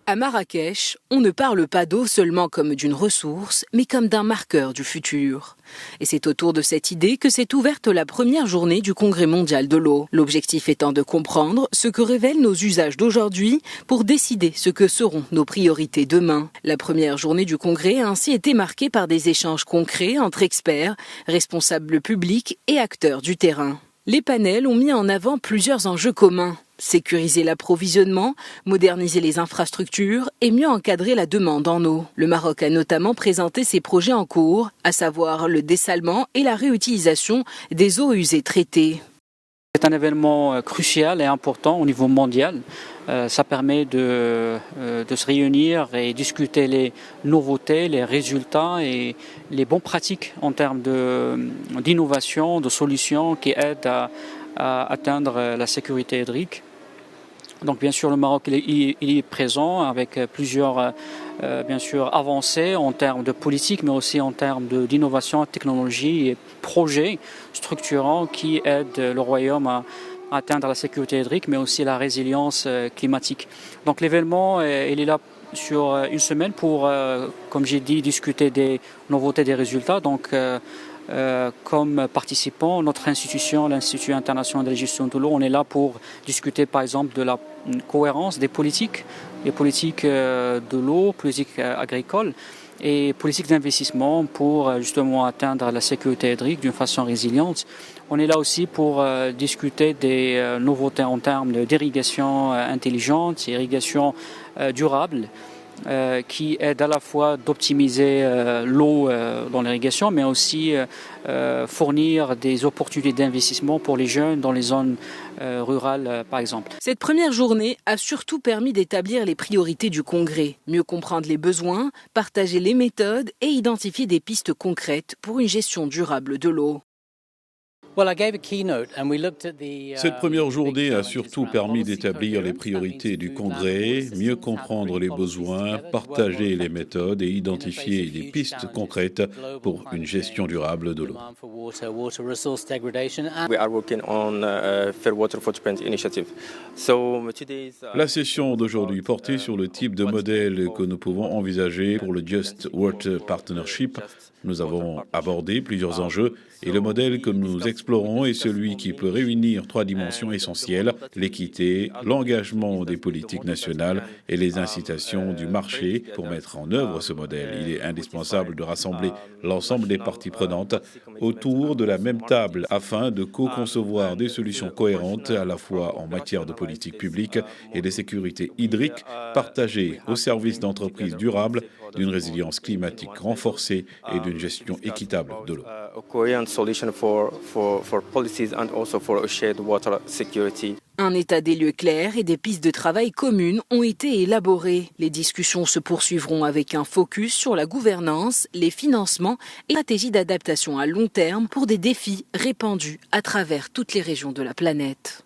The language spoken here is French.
À Marrakech, on ne parle pas d'eau seulement comme d'une ressource, mais comme d'un marqueur du futur. Et c'est autour de cette idée que s'est ouverte la première journée du Congrès mondial de l'eau. L'objectif étant de comprendre ce que révèlent nos usages d'aujourd'hui pour décider ce que seront nos priorités demain. La première journée du Congrès a ainsi été marquée par des échanges concrets entre experts, responsables publics et acteurs du terrain. Les panels ont mis en avant plusieurs enjeux communs. Sécuriser l'approvisionnement, moderniser les infrastructures et mieux encadrer la demande en eau. Le Maroc a notamment présenté ses projets en cours, à savoir le dessalement et la réutilisation des eaux usées traitées. C'est un événement crucial et important au niveau mondial. Ça permet de se réunir et discuter les nouveautés, les résultats et les bonnes pratiques en termes d'innovation, de solutions qui aident à atteindre la sécurité hydrique. Donc bien sûr le Maroc il est présent avec plusieurs bien sûr avancées en termes de politique mais aussi en termes d'innovation, technologie et projets structurants qui aident le Royaume à atteindre la sécurité hydrique mais aussi la résilience climatique. Donc l'événement il est là sur une semaine pour, comme j'ai dit, discuter des nouveautés, des résultats. Donc comme participant, notre institution, l'Institut international de la gestion de l'eau, on est là pour discuter par exemple de la cohérence des politiques de l'eau, politiques agricoles et politiques d'investissement pour justement atteindre la sécurité hydrique d'une façon résiliente. On est là aussi pour discuter des nouveautés en termes d'irrigation intelligente, irrigation durable, qui aide à la fois d'optimiser l'eau dans l'irrigation, mais aussi fournir des opportunités d'investissement pour les jeunes dans les zones rurales, par exemple. Cette première journée a surtout permis d'établir les priorités du Congrès, mieux comprendre les besoins, partager les méthodes et identifier des pistes concrètes pour une gestion durable de l'eau. Cette première journée a surtout permis d'établir les priorités du Congrès, mieux comprendre les besoins, partager les méthodes et identifier des pistes concrètes pour une gestion durable de l'eau. La session d'aujourd'hui portait sur le type de modèle que nous pouvons envisager pour le Just Water Partnership. Nous avons abordé plusieurs enjeux et le modèle que nous explorons est celui qui peut réunir trois dimensions essentielles, l'équité, l'engagement des politiques nationales et les incitations du marché. Pour mettre en œuvre ce modèle, il est indispensable de rassembler l'ensemble des parties prenantes autour de la même table afin de co-concevoir des solutions cohérentes à la fois en matière de politique publique et de sécurité hydrique partagées au service d'entreprises durables, d'une résilience climatique renforcée et d'une gestion équitable de l'eau. Un état des lieux clair et des pistes de travail communes ont été élaborées. Les discussions se poursuivront avec un focus sur la gouvernance, les financements et la stratégie d'adaptation à long terme pour des défis répandus à travers toutes les régions de la planète.